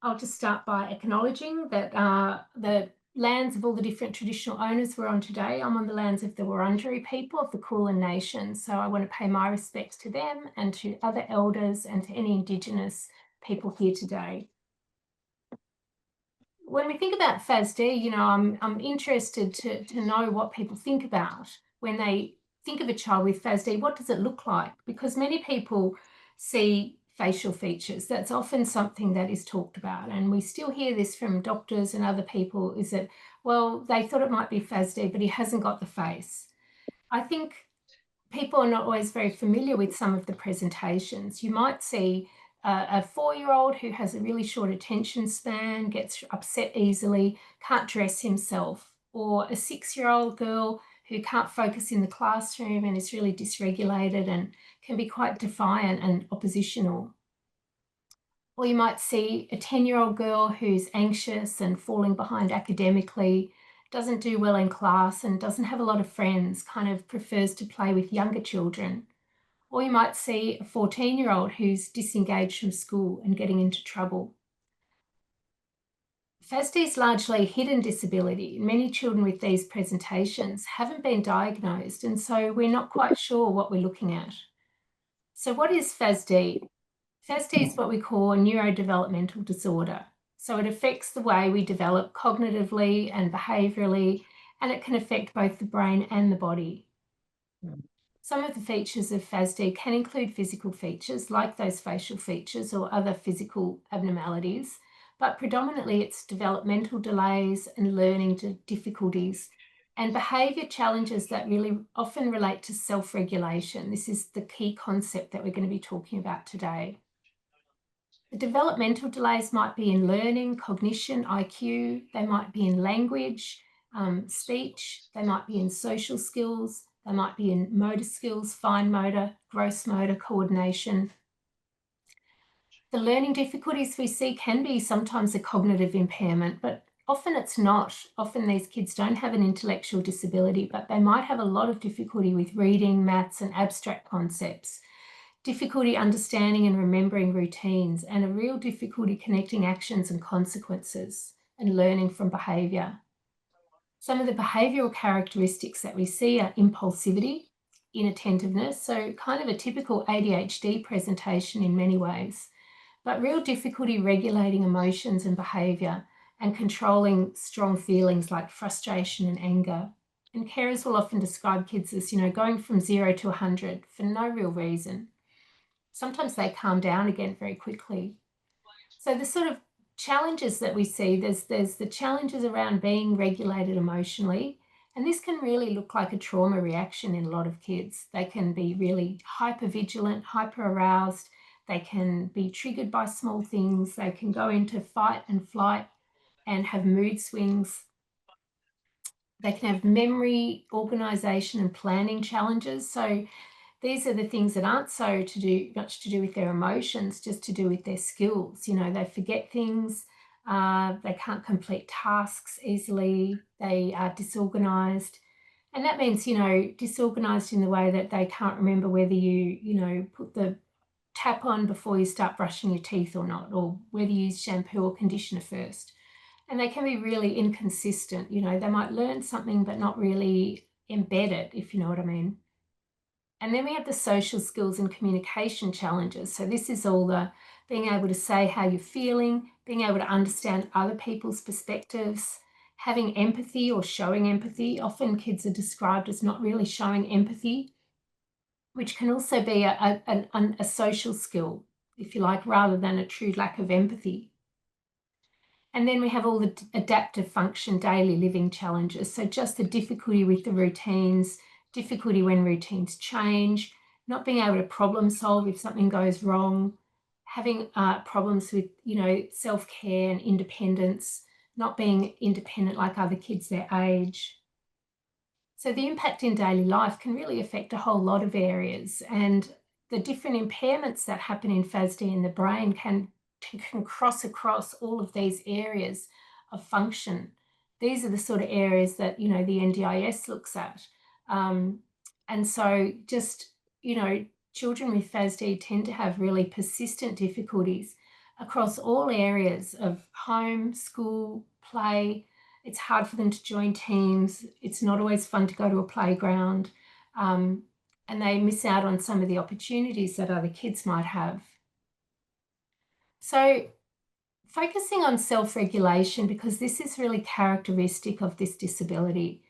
I'll just start by acknowledging that the lands of all the different traditional owners we're on today. I'm on the lands of the Wurundjeri people of the Kulin Nation. So I want to pay my respects to them and to other elders and to any Indigenous people here today. When we think about FASD, I'm interested to know what people think about when they think of a child with FASD. What does it look like? Because many people see facial features. That's often something that is talked about. And we still hear this from doctors and other people, is that, well, they thought it might be FASD, but he hasn't got the face. I think people are not always very familiar with some of the presentations. You might see a 4-year-old who has a really short attention span, gets upset easily, can't dress himself, or a 6-year-old girl who can't focus in the classroom and is really dysregulated and can be quite defiant and oppositional. Or you might see a 10-year-old girl who's anxious and falling behind academically, doesn't do well in class and doesn't have a lot of friends, kind of prefers to play with younger children. Or you might see a 14-year-old who's disengaged from school and getting into trouble. FASD is largely a hidden disability. Many children with these presentations haven't been diagnosed, and so we're not quite sure what we're looking at. So what is FASD? FASD is what we call a neurodevelopmental disorder. So it affects the way we develop cognitively and behaviourally, and it can affect both the brain and the body. Some of the features of FASD can include physical features like those facial features or other physical abnormalities, but predominantly it's developmental delays and learning difficulties and behaviour challenges that really often relate to self-regulation. This is the key concept that we're going to be talking about today. The developmental delays might be in learning, cognition, IQ, they might be in language, speech, they might be in social skills, they might be in motor skills, fine motor, gross motor, coordination. The learning difficulties we see can be sometimes a cognitive impairment, but often it's not. Often these kids don't have an intellectual disability, but they might have a lot of difficulty with reading, maths, and abstract concepts, difficulty understanding and remembering routines, and a real difficulty connecting actions and consequences and learning from behaviour. Some of the behavioural characteristics that we see are impulsivity, inattentiveness, so kind of a typical ADHD presentation in many ways, but real difficulty regulating emotions and behaviour and controlling strong feelings like frustration and anger. And carers will often describe kids as, going from 0 to 100 for no real reason. Sometimes they calm down again very quickly. So the sort of challenges that we see, there's the challenges around being regulated emotionally, and this can really look like a trauma reaction in a lot of kids. They can be really hyper-vigilant, hyper-aroused, they can be triggered by small things, they can go into fight and flight and have mood swings. They can have memory, organisation and planning challenges. So these are the things that aren't much to do with their emotions, just to do with their skills. They forget things, they can't complete tasks easily, they are disorganised. And that means, disorganised in the way that they can't remember whether you put the tap on before you start brushing your teeth or not, or whether you use shampoo or conditioner first. And they can be really inconsistent. They might learn something but not really embed it, if you know what I mean. And then we have the social skills and communication challenges. So this is all the being able to say how you're feeling, being able to understand other people's perspectives, having empathy or showing empathy. Often kids are described as not really showing empathy, which can also be a social skill, if you like, rather than a true lack of empathy. And then we have all the adaptive function daily living challenges. So just the difficulty with the routines, difficulty when routines change, not being able to problem solve if something goes wrong, having problems with, self-care and independence, not being independent like other kids their age. So the impact in daily life can really affect a whole lot of areas, and the different impairments that happen in FASD in the brain can cross across all of these areas of function. These are the sort of areas that, the NDIS looks at. And so just, children with FASD tend to have really persistent difficulties, across all areas of home, school, play. It's hard for them to join teams. It's not always fun to go to a playground. And they miss out on some of the opportunities that other kids might have. So focusing on self-regulation, because this is really characteristic of this disability.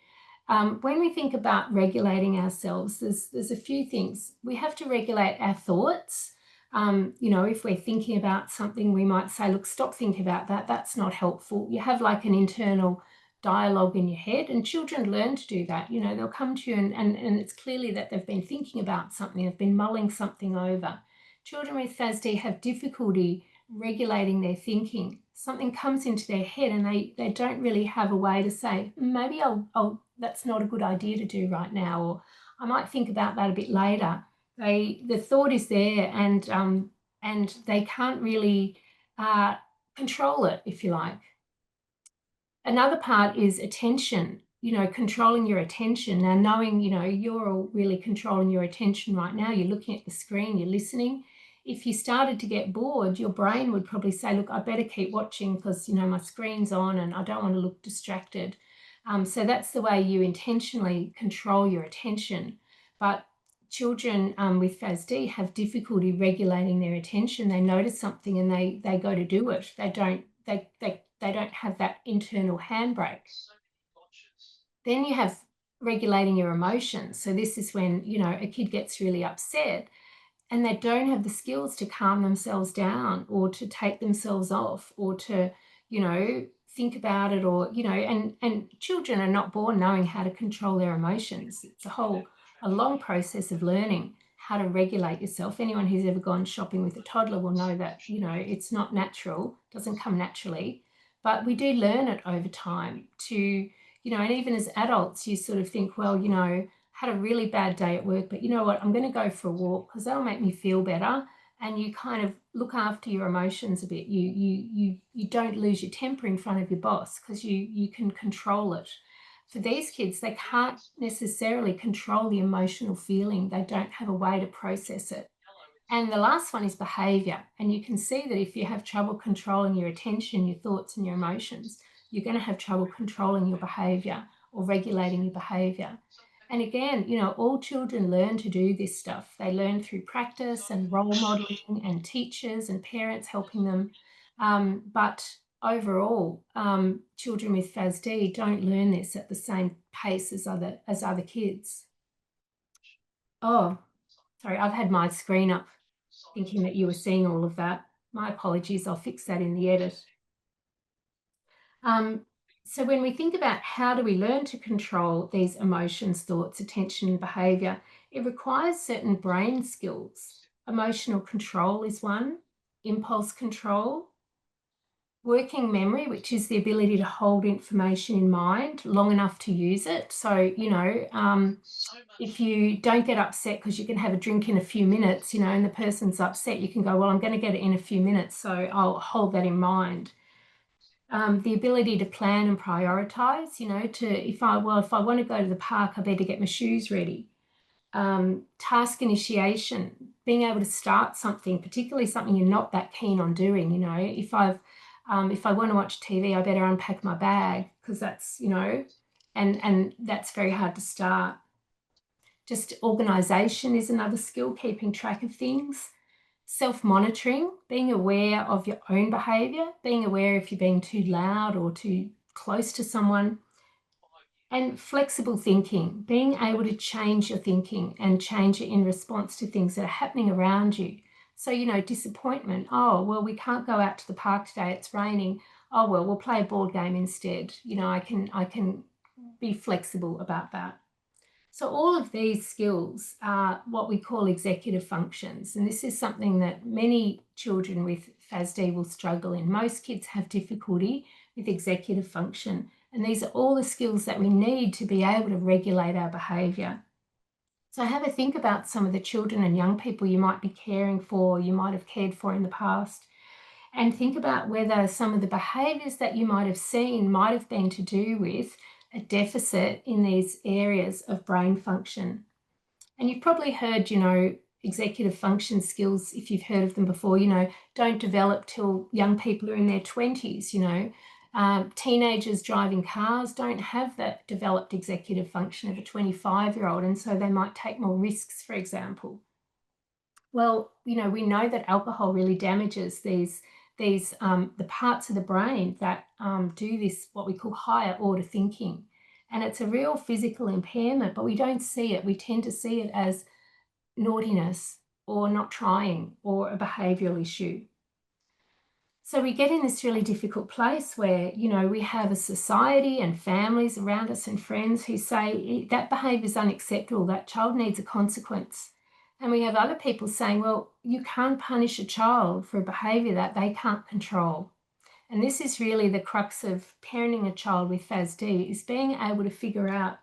When we think about regulating ourselves, there's a few things. We have to regulate our thoughts. If we're thinking about something, we might say, look, stop thinking about that. That's not helpful. You have like an internal dialogue in your head, and children learn to do that. They'll come to you and it's clearly that they've been thinking about something, they've been mulling something over. Children with FASD have difficulty regulating their thinking. Something comes into their head and they don't really have a way to say, maybe that's not a good idea to do right now, or I might think about that a bit later. The thought is there, and they can't really control it, if you like. Another part is attention, controlling your attention. Now, knowing, you're all really controlling your attention right now. You're looking at the screen, you're listening. If you started to get bored, your brain would probably say, look, I better keep watching because, my screen's on and I don't want to look distracted. So that's the way you intentionally control your attention. But children with FASD have difficulty regulating their attention. They notice something and they go to do it. They don't have that internal handbrake. Then you have regulating your emotions. So this is when, a kid gets really upset and they don't have the skills to calm themselves down or to take themselves off or to, think about it, or, and children are not born knowing how to control their emotions. It's a long process of learning how to regulate yourself. Anyone who's ever gone shopping with a toddler will know that, it's not natural, doesn't come naturally, but we do learn it over time to, and even as adults, you sort of think, well, had a really bad day at work, but you know what, I'm going to go for a walk because that'll make me feel better. And you kind of look after your emotions a bit. You don't lose your temper in front of your boss because you can control it. For these kids, they can't necessarily control the emotional feeling. They don't have a way to process it. And the last one is behavior. And you can see that if you have trouble controlling your attention, your thoughts and your emotions, you're going to have trouble controlling your behavior or regulating your behavior. And again, all children learn to do this stuff. They learn through practice and role modeling and teachers and parents helping them. But overall, children with FASD don't learn this at the same pace as other kids. Oh, sorry, I've had my screen up thinking that you were seeing all of that. My apologies, I'll fix that in the edit. So when we think about how do we learn to control these emotions, thoughts, attention, and behavior, it requires certain brain skills. Emotional control is one, impulse control, working memory, which is the ability to hold information in mind long enough to use it. So, if you don't get upset because you can have a drink in a few minutes, and the person's upset, you can go, well, I'm going to get it in a few minutes, so I'll hold that in mind. The ability to plan and prioritize, if I want to go to the park, I better get my shoes ready. Task initiation, being able to start something, particularly something you're not that keen on doing. If I want to watch TV, I better unpack my bag because that's, and that's very hard to start. Just organisation is another skill, keeping track of things. Self-monitoring, being aware of your own behaviour, being aware if you're being too loud or too close to someone. And flexible thinking, being able to change your thinking and change it in response to things that are happening around you. So, disappointment. Oh, well, we can't go out to the park today, it's raining. Oh, well, we'll play a board game instead. I can be flexible about that. So all of these skills are what we call executive functions. And this is something that many children with FASD will struggle in. Most kids have difficulty with executive function. And these are all the skills that we need to be able to regulate our behaviour. So have a think about some of the children and young people you might be caring for, you might have cared for in the past, and think about whether some of the behaviours that you might have seen might have been to do with a deficit in these areas of brain function. And you've probably heard, executive function skills, if you've heard of them before, don't develop till young people are in their 20s, teenagers driving cars don't have that developed executive function of a 25-year-old, and so they might take more risks, for example. Well, we know that alcohol really damages the parts of the brain that do this, what we call higher order thinking. And it's a real physical impairment, but we don't see it. We tend to see it as naughtiness or not trying or a behavioural issue. So we get in this really difficult place where, we have a society and families around us and friends who say that behaviour is unacceptable, that child needs a consequence. And we have other people saying, well, you can't punish a child for a behaviour that they can't control. And this is really the crux of parenting a child with FASD, is being able to figure out,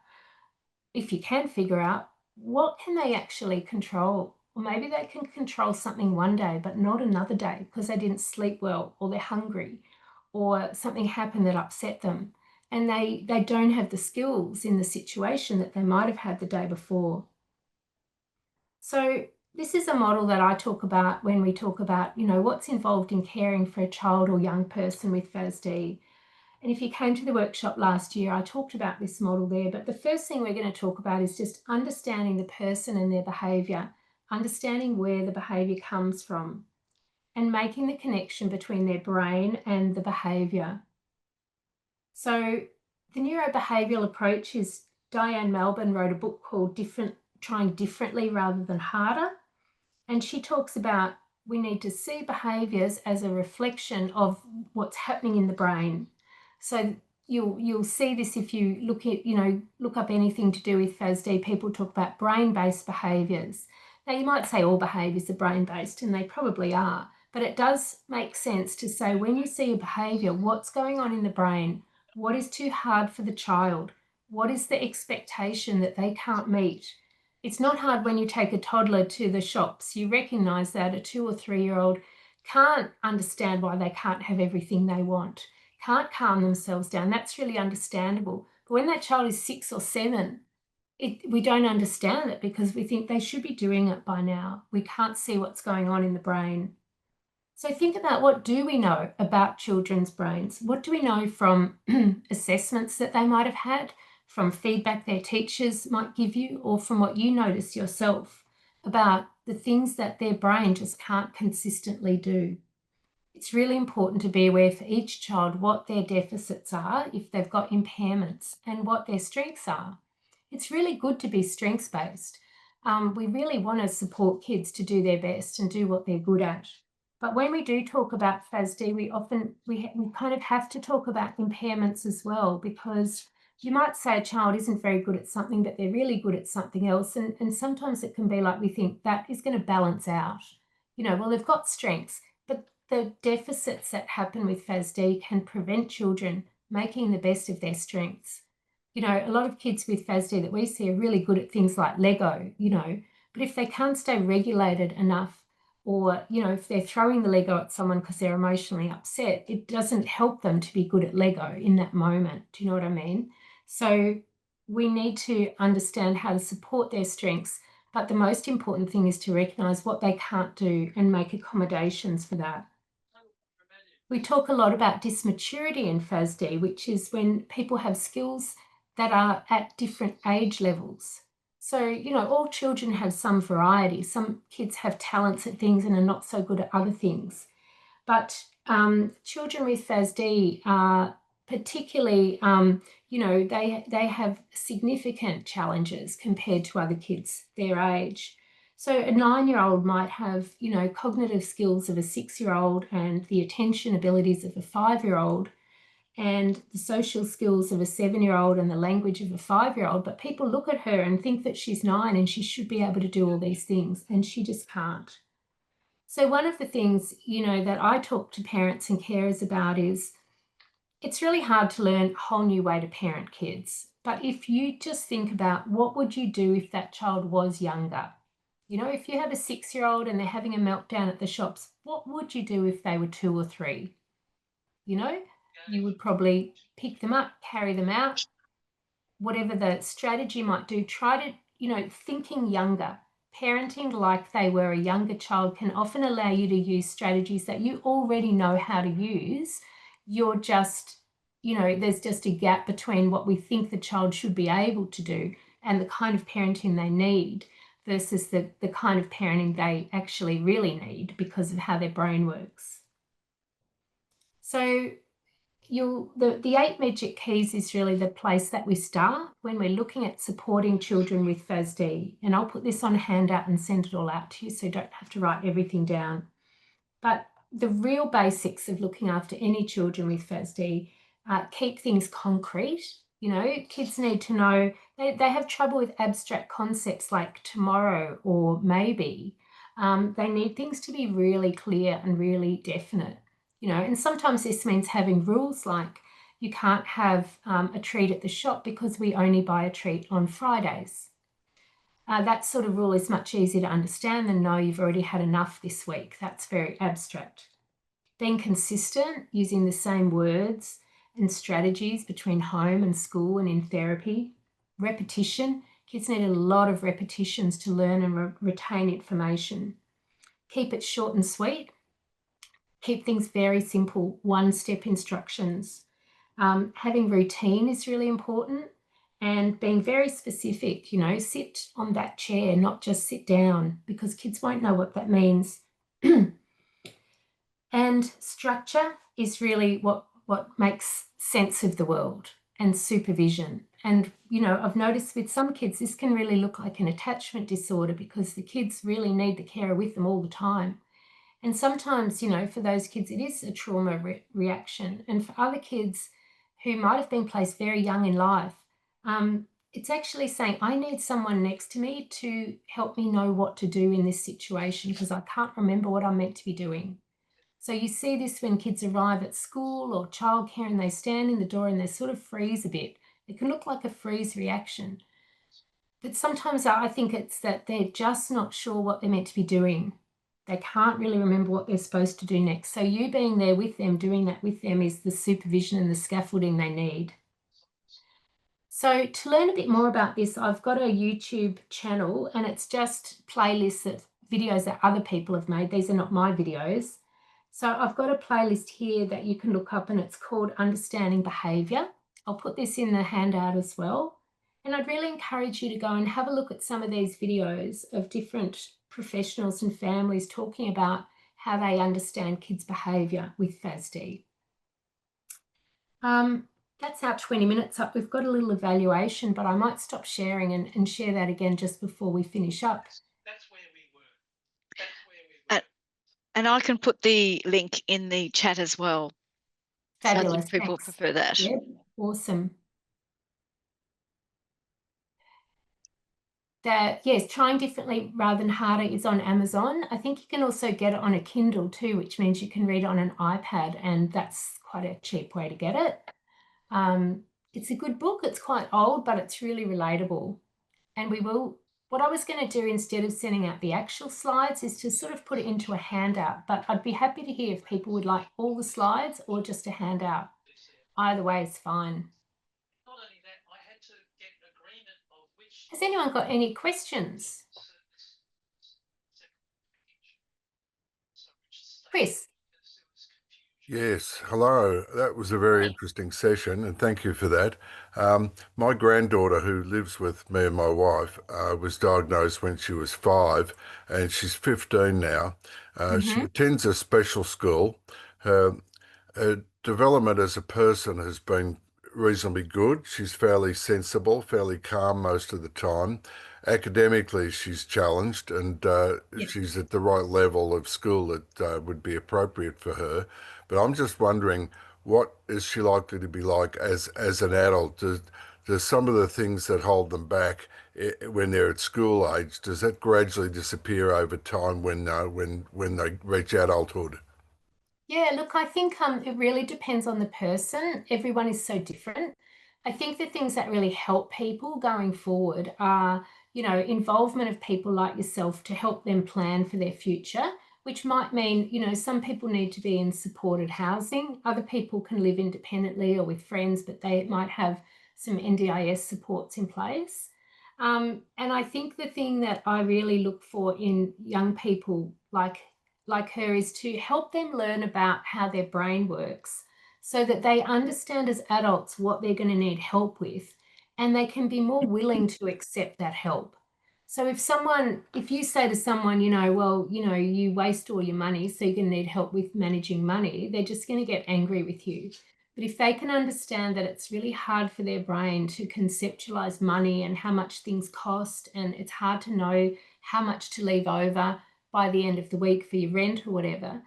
if you can figure out, what can they actually control? Or maybe they can control something one day, but not another day because they didn't sleep well, or they're hungry, or something happened that upset them. And they don't have the skills in the situation that they might have had the day before. So this is a model that I talk about when we talk about, what's involved in caring for a child or young person with FASD. And if you came to the workshop last year, I talked about this model there, but the first thing we're going to talk about is just understanding the person and their behaviour, understanding where the behaviour comes from, and making the connection between their brain and the behaviour. So the neurobehavioural approach is, Diane Melbourne wrote a book called Trying Differently Rather Than Harder. And she talks about we need to see behaviours as a reflection of what's happening in the brain. So you'll see this if you look up anything to do with FASD. People talk about brain-based behaviours. Now you might say all behaviours are brain-based, and they probably are, but it does make sense to say when you see a behaviour, what's going on in the brain? What is too hard for the child? What is the expectation that they can't meet? It's not hard when you take a toddler to the shops. You recognise that a 2 or 3-year-old can't understand why they can't have everything they want, can't calm themselves down. That's really understandable. But when that child is 6 or 7, we don't understand it because we think they should be doing it by now. We can't see what's going on in the brain. So think about, what do we know about children's brains? What do we know from assessments that they might have had, from feedback their teachers might give you, or from what you notice yourself about the things that their brain just can't consistently do? It's really important to be aware for each child what their deficits are, if they've got impairments, and what their strengths are. It's really good to be strengths-based. We really want to support kids to do their best and do what they're good at. But when we do talk about FASD, we kind of have to talk about impairments as well, because you might say a child isn't very good at something, but they're really good at something else. And sometimes it can be like we think that is going to balance out. Well, they've got strengths, but the deficits that happen with FASD can prevent children making the best of their strengths. A lot of kids with FASD that we see are really good at things like Lego, but if they can't stay regulated enough, or, if they're throwing the Lego at someone because they're emotionally upset, it doesn't help them to be good at Lego in that moment. Do you know what I mean? So we need to understand how to support their strengths, but the most important thing is to recognise what they can't do and make accommodations for that. We talk a lot about dysmaturity in FASD, which is when people have skills that are at different age levels. So, all children have some variety. Some kids have talents at things and are not so good at other things. But children with FASD are particularly, they have significant challenges compared to other kids their age. So a 9-year-old might have, cognitive skills of a 6-year-old and the attention abilities of a 5-year-old, and the social skills of a 7-year-old and the language of a 5-year-old, but people look at her and think that she's 9 and she should be able to do all these things, and she just can't. So one of the things, that I talk to parents and carers about is it's really hard to learn a whole new way to parent kids. But if you just think about what would you do if that child was younger? If you have a 6-year-old and they're having a meltdown at the shops, what would you do if they were 2 or 3? You would probably pick them up, carry them out, whatever the strategy might do, try to, thinking younger. parenting like they were a younger child can often allow you to use strategies that you already know how to use. You're just, there's just a gap between what we think the child should be able to do and the kind of parenting they need versus the kind of parenting they actually really need because of how their brain works. So the 8 magic keys is really the place that we start when we're looking at supporting children with FASD. And I'll put this on a handout and send it all out to you so you don't have to write everything down. But the real basics of looking after any children with FASD, keep things concrete. Kids need to know they have trouble with abstract concepts like tomorrow or maybe. They need things to be really clear and really definite. And sometimes this means having rules like you can't have a treat at the shop because we only buy a treat on Fridays. That sort of rule is much easier to understand than no, you've already had enough this week. That's very abstract. Being consistent, using the same words and strategies between home and school and in therapy. Repetition. Kids need a lot of repetitions to learn and retain information. Keep it short and sweet. Keep things very simple, one-step instructions. Having routine is really important and being very specific, sit on that chair, not just sit down, because kids won't know what that means. And structure is really what makes sense of the world, and supervision. And, I've noticed with some kids, this can really look like an attachment disorder because the kids really need the carer with them all the time. And sometimes, for those kids, it is a trauma reaction. And for other kids who might have been placed very young in life, it's actually saying, I need someone next to me to help me know what to do in this situation because I can't remember what I'm meant to be doing. So you see this when kids arrive at school or childcare and they stand in the door and they sort of freeze a bit. It can look like a freeze reaction. But sometimes I think it's that they're just not sure what they're meant to be doing. They can't really remember what they're supposed to do next. So you being there with them, doing that with them is the supervision and the scaffolding they need. So to learn a bit more about this, I've got a YouTube channel and it's just playlists of videos that other people have made. These are not my videos. So I've got a playlist here that you can look up and it's called Understanding Behaviour. I'll put this in the handout as well. And I'd really encourage you to go and have a look at some of these videos of different professionals and families talking about how they understand kids' behaviour with FASD. That's our 20 minutes up. We've got a little evaluation, but I might stop sharing and share that again just before we finish up. That's where we were. And I can put the link in the chat as well. Fabulous. So people Thanks. prefer that. Yeah, awesome. Yes, Trying Differently Rather Than Harder is on Amazon. I think you can also get it on a Kindle too, which means you can read it on an iPad, and that's quite a cheap way to get it. It's a good book. It's quite old, but it's really relatable. And what I was going to do instead of sending out the actual slides is to sort of put it into a handout, but I'd be happy to hear if people would like all the slides or just a handout. Either way is fine. Not only that, I had to get agreement of which... Has anyone got any questions? Chris? Yes, hello. That was a very interesting session, and thank you for that. My granddaughter, who lives with me and my wife, was diagnosed when she was 5, and she's 15 now. She attends a special school. Her development as a person has been reasonably good. She's fairly sensible, fairly calm most of the time. Academically, she's challenged, and she's at the right level of school that would be appropriate for her. But I'm just wondering, what is she likely to be like as an adult? Does some of the things that hold them back when they're at school age, does that gradually disappear over time when they reach adulthood? Yeah, look, I think it really depends on the person. Everyone is so different. I think the things that really help people going forward are, involvement of people like yourself to help them plan for their future, which might mean, some people need to be in supported housing. Other people can live independently or with friends, but they might have some NDIS supports in place. And I think the thing that I really look for in young people like her is to help them learn about how their brain works so that they understand as adults what they're going to need help with, and they can be more willing to accept that help. So if you say to someone, well, you waste all your money, so you're going to need help with managing money, they're just going to get angry with you. But if they can understand that it's really hard for their brain to conceptualize money and how much things cost, and it's hard to know how much to leave over by the end of the week for your rent or whatever,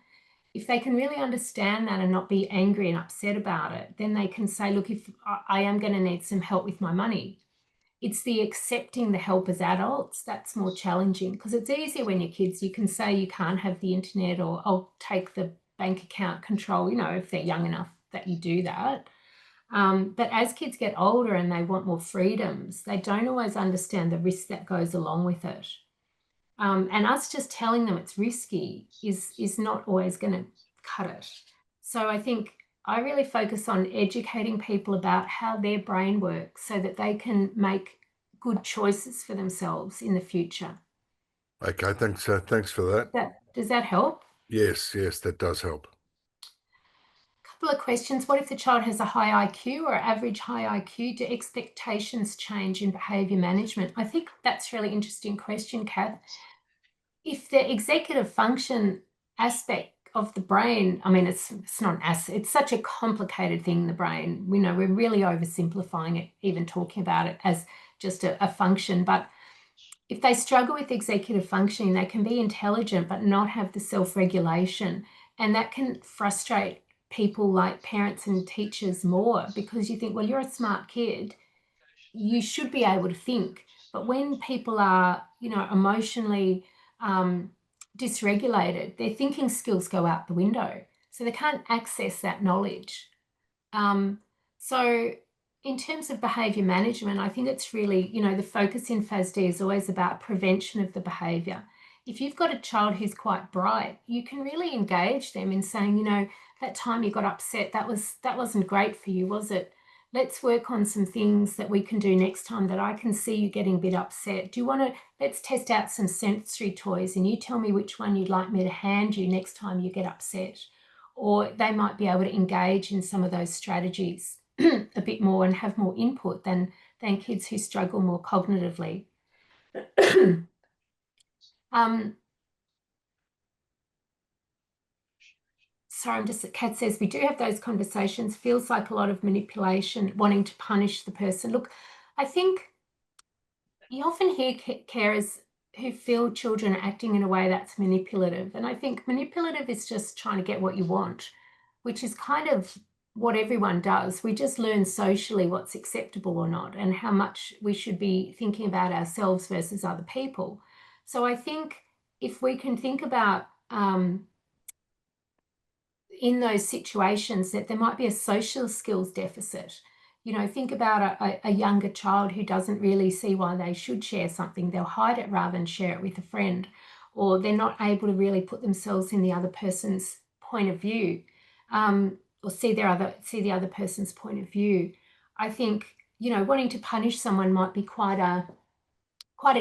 if they can really understand that and not be angry and upset about it, then they can say, look, if I am going to need some help with my money. It's the accepting the help as adults that's more challenging, because it's easier when you're kids. You can say you can't have the internet, or I'll take the bank account control, if they're young enough that you do that. But as kids get older and they want more freedoms, they don't always understand the risk that goes along with it. And us just telling them it's risky is not always going to cut it. So I think I really focus on educating people about how their brain works so that they can make good choices for themselves in the future. Okay, thanks for that. Does that help? Yes, that does help. Couple of questions. What if the child has a high IQ or average high IQ? Do expectations change in behaviour management? I think that's a really interesting question, Kath. If the executive function aspect of the brain, I mean, it's not it's such a complicated thing, the brain. We're really oversimplifying it, even talking about it as just a function. But if they struggle with executive functioning, they can be intelligent but not have the self-regulation. And that can frustrate people like parents and teachers more, because you think, well, you're a smart kid, you should be able to think. But when people are, emotionally dysregulated, their thinking skills go out the window. So they can't access that knowledge. So in terms of behaviour management, I think it's really, the focus in FASD is always about prevention of the behaviour. If you've got a child who's quite bright, you can really engage them in saying, that time you got upset, that wasn't great for you, was it? Let's work on some things that we can do next time that I can see you getting a bit upset. Do you want to, let's test out some sensory toys and you tell me which one you'd like me to hand you next time you get upset. Or they might be able to engage in some of those strategies a bit more and have more input than kids who struggle more cognitively. Sorry, Kat says, we do have those conversations. Feels like a lot of manipulation, wanting to punish the person. Look, I think you often hear carers who feel children are acting in a way that's manipulative. And I think manipulative is just trying to get what you want, which is kind of what everyone does. We just learn socially what's acceptable or not, and how much we should be thinking about ourselves versus other people. So I think if we can think about in those situations that there might be a social skills deficit. Think about a younger child who doesn't really see why they should share something. They'll hide it rather than share it with a friend, or they're not able to really put themselves in the other person's point of view, or see the other person's point of view. I think, wanting to punish someone might be quite a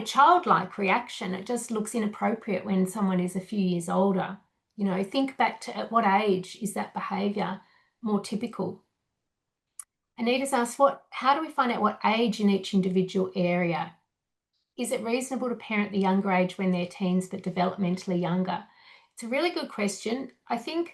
childlike reaction. It just looks inappropriate when someone is a few years older. Think back to at what age is that behaviour more typical? Anita's asked, how do we find out what age in each individual area? Is it reasonable to parent the younger age when they're teens but developmentally younger? It's a really good question. I think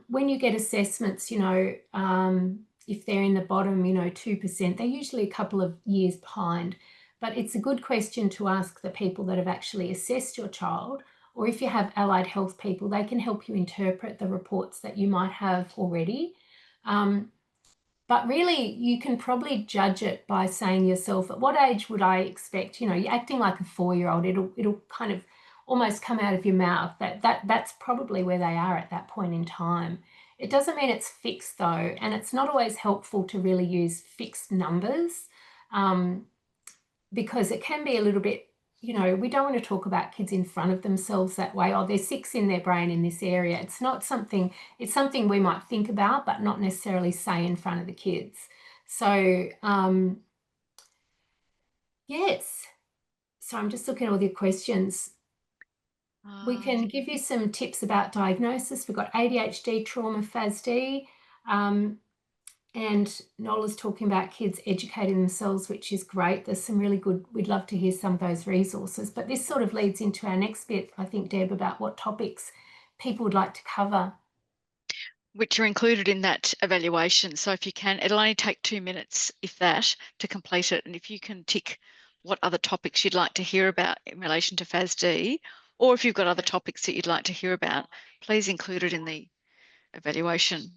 when you get assessments, if they're in the bottom, 2%, they're usually a couple of years behind. But it's a good question to ask the people that have actually assessed your child, or if you have allied health people, they can help you interpret the reports that you might have already. But really, you can probably judge it by saying yourself, at what age would I expect? You're acting like a 4-year-old. It'll kind of almost come out of your mouth. That's probably where they are at that point in time. It doesn't mean it's fixed though, and it's not always helpful to really use fixed numbers, because it can be a little bit, we don't want to talk about kids in front of themselves that way. Oh, they're 6 in their brain in this area. It's something we might think about, but not necessarily say in front of the kids. So Yes. So I'm just looking at all the questions. We can give you some tips about diagnosis. We've got ADHD, trauma, FASD, and Nola's talking about kids educating themselves, which is great. There's some really good, we'd love to hear some of those resources. But this sort of leads into our next bit, I think, Deb, about what topics people would like to cover. Which are included in that evaluation. So if you can, it'll only take 2 minutes, if that, to complete it. And if you can tick what other topics you'd like to hear about in relation to FASD, or if you've got other topics that you'd like to hear about, please include it in the evaluation.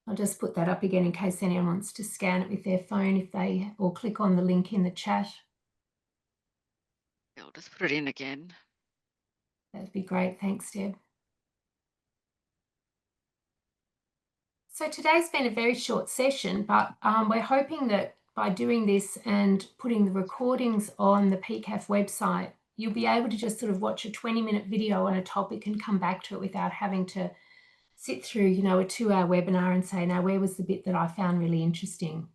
I'll just put that up again in case anyone wants to scan it with their phone or click on the link in the chat. I'll just put it in again. That'd be great. Thanks, Deb. So today's been a very short session, but we're hoping that by doing this and putting the recordings on the PCAF website, you'll be able to just sort of watch a 20-minute video on a topic and come back to it without having to sit through, a 2-hour webinar and say, now, where was the bit that I found really interesting?